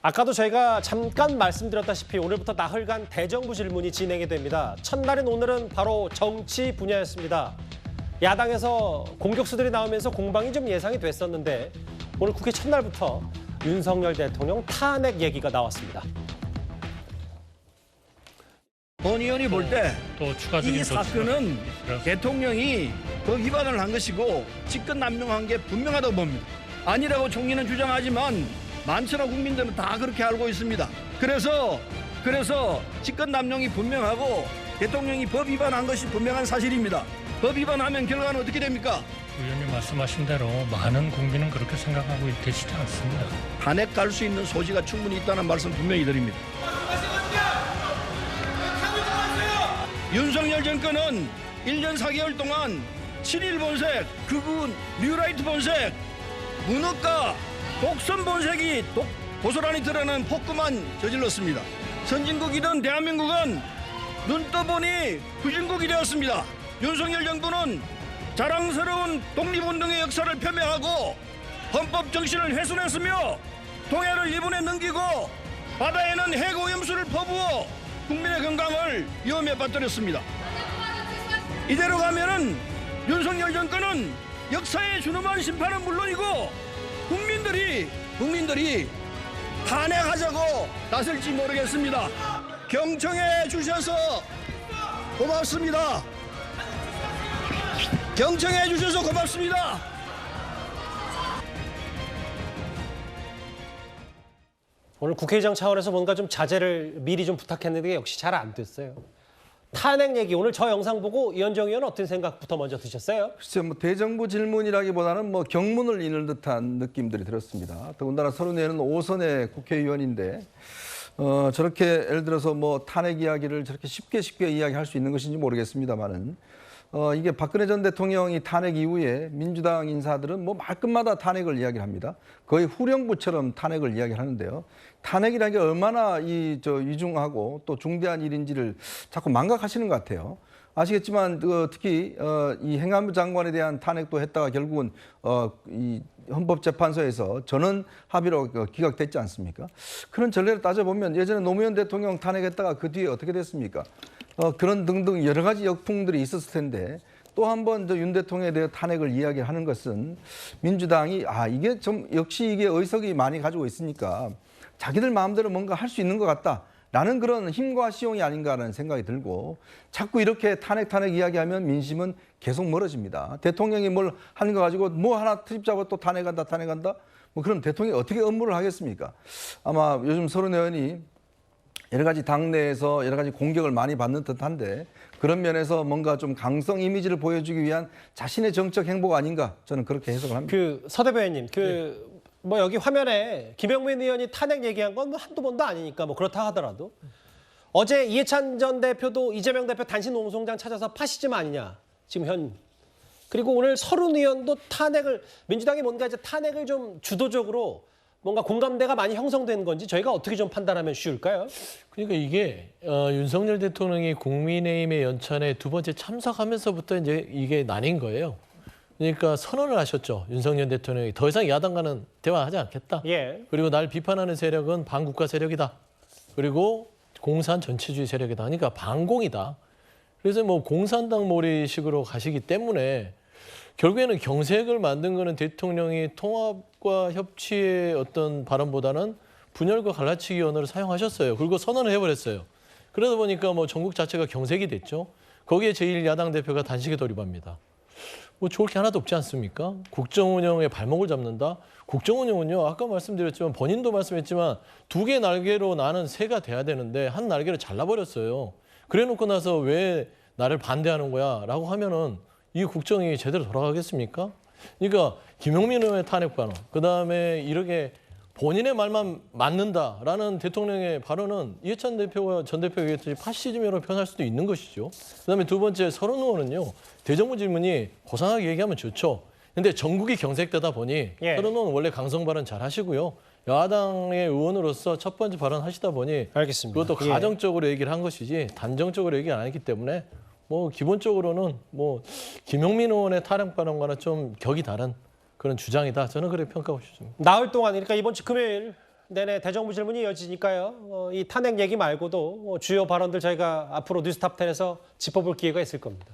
아까도 저희가 잠깐 말씀드렸다시피 오늘부터 나흘간 대정부 질문이 진행이 됩니다. 첫날인 오늘은 바로 정치 분야였습니다. 야당에서 공격수들이 나오면서 공방이 좀 예상이 됐었는데 오늘 국회 첫날부터 윤석열 대통령 탄핵 얘기가 나왔습니다. 본 의원이 볼 때 또 추가적인 이 사건은 조치가 대통령이 법 위반을 한 것이고 직권남용한 게 분명하다고 봅니다. 아니라고 총리는 주장하지만 많지나 국민들은 다 그렇게 알고 있습니다. 그래서 직권남용이 분명하고 대통령이 법 위반한 것이 분명한 사실입니다. 법 위반하면 결과는 어떻게 됩니까? 의원님 말씀하신 대로 많은 국민은 그렇게 생각하고 계시지 않습니다. 탄핵 갈 수 있는 소지가 충분히 있다는 말씀 분명히 드립니다. 윤석열 정권은 1년 4개월 동안 7일 본색, 극우 뉴라이트 본색, 문어과 독선 본색이 고스란히 드러나는 폭구만 저질렀습니다. 선진국이든 대한민국은 눈 떠보니 후진국이 되었습니다. 윤석열 정부는 자랑스러운 독립운동의 역사를 폄훼하고 헌법 정신을 훼손했으며 동해를 일본에 넘기고 바다에는 핵오염수를 퍼부어 국민의 건강을 위험에 빠뜨렸습니다. 이대로 가면은 윤석열 정권은 역사에 준엄한 심판은 물론이고 국민들이 탄핵하자고 나설지 모르겠습니다. 경청해 주셔서 고맙습니다. 경청해 주셔서 고맙습니다. 오늘 국회의장 차원에서 뭔가 좀 자제를 미리 좀 부탁했는데 역시 잘 안 됐어요. 탄핵 얘기 오늘 저 영상 보고 이현정 의원은 어떤 생각부터 먼저 드셨어요? 글쎄 뭐 대정부 질문이라기보다는 뭐 경문을 읽는 듯한 느낌들이 들었습니다. 더군다나 서른에는 5선의 국회의원인데 저렇게 예를 들어서 뭐 탄핵 이야기를 저렇게 쉽게 이야기할 수 있는 것인지 모르겠습니다만은 이게 박근혜 전 대통령이 탄핵 이후에 민주당 인사들은 뭐 말끝마다 탄핵을 이야기합니다. 거의 후령부처럼 탄핵을 이야기하는데요. 탄핵이라는 게 얼마나 위중하고 또 중대한 일인지를 자꾸 망각하시는 것 같아요. 아시겠지만 특히 이 행안부 장관에 대한 탄핵도 했다가 결국은 이 헌법재판소에서 전원 합의로 기각됐지 않습니까? 그런 전례를 따져보면 예전에 노무현 대통령 탄핵했다가 그 뒤에 어떻게 됐습니까? 그런 등등 여러 가지 역풍들이 있었을 텐데 또 한 번 윤 대통령에 대해 탄핵을 이야기하는 것은 민주당이 이게 좀 역시 이게 의석이 많이 가지고 있으니까 자기들 마음대로 뭔가 할 수 있는 것 같다라는 그런 힘과 시용이 아닌가라는 생각이 들고 자꾸 이렇게 탄핵 이야기하면 민심은 계속 멀어집니다. 대통령이 뭘 하는 거 가지고 뭐 하나 트집 잡아 또 탄핵한다. 뭐 그럼 대통령이 어떻게 업무를 하겠습니까? 아마 요즘 서른 의원이 여러 가지 당내에서 여러 가지 공격을 많이 받는 듯한데 그런 면에서 뭔가 좀 강성 이미지를 보여주기 위한 자신의 정책 행보가 아닌가 저는 그렇게 해석을 합니다. 서 대변인님, 뭐 여기 화면에 김영민 의원이 탄핵 얘기한 건 뭐 한두 번도 아니니까 뭐 그렇다 하더라도 어제 이해찬 전 대표도 이재명 대표 단신 농성장 찾아서 파시즘 아니냐 지금 그리고 오늘 서른 의원도 민주당이 뭔가 이제 탄핵을 좀 주도적으로 뭔가 공감대가 많이 형성된 건지 저희가 어떻게 좀 판단하면 쉬울까요? 그러니까 이게 윤석열 대통령이 국민의힘의 연찬에 두 번째 참석하면서부터 이제 이게 나뉜 거예요. 그러니까 선언을 하셨죠. 윤석열 대통령이 더 이상 야당과는 대화하지 않겠다. 예. 그리고 날 비판하는 세력은 반국가 세력이다. 그리고 공산 전체주의 세력이다. 그러니까 반공이다. 그래서 뭐 공산당 몰이식으로 가시기 때문에 결국에는 경색을 만든 거는 대통령이 통합과 협치의 어떤 발언보다는 분열과 갈라치기 언어를 사용하셨어요. 그리고 선언을 해버렸어요. 그러다 보니까 뭐 전국 자체가 경색이 됐죠. 거기에 제1야당 대표가 단식에 돌입합니다. 뭐 좋을 게 하나도 없지 않습니까? 국정운영에 발목을 잡는다? 국정운영은요, 아까 말씀드렸지만 본인도 말씀했지만 두 개 날개로 나는 새가 돼야 되는데 한 날개를 잘라버렸어요. 그래 놓고 나서 왜 나를 반대하는 거야? 라고 하면은 이 국정이 제대로 돌아가겠습니까? 그러니까 김용민 의원의 탄핵 발언, 그다음에 이렇게 본인의 말만 맞는다라는 대통령의 발언은 이해찬 대표와 전 대표가 얘기했듯이 파시즘으로 표현할 수도 있는 것이죠. 그다음에 두 번째 서른 의원은요. 대정부 질문이 고상하게 얘기하면 좋죠. 근데 전국이 경색되다 보니 서른 의원은 원래 강성 발언 잘 하시고요. 야당의 의원으로서 첫 번째 발언 하시다 보니 알겠습니다. 그것도 가정적으로 얘기를 한 것이지 단정적으로 얘기를 안 했기 때문에 뭐 기본적으로는 뭐 김용민 의원의 탄핵 발언과는 좀 격이 다른 그런 주장이다. 저는 그렇게 평가하고 싶습니다. 나흘 동안 그러니까 이번 주 금요일 내내 대정부 질문이 이어지니까요. 이 탄핵 얘기 말고도 주요 발언들 저희가 앞으로 뉴스탑10에서 짚어볼 기회가 있을 겁니다.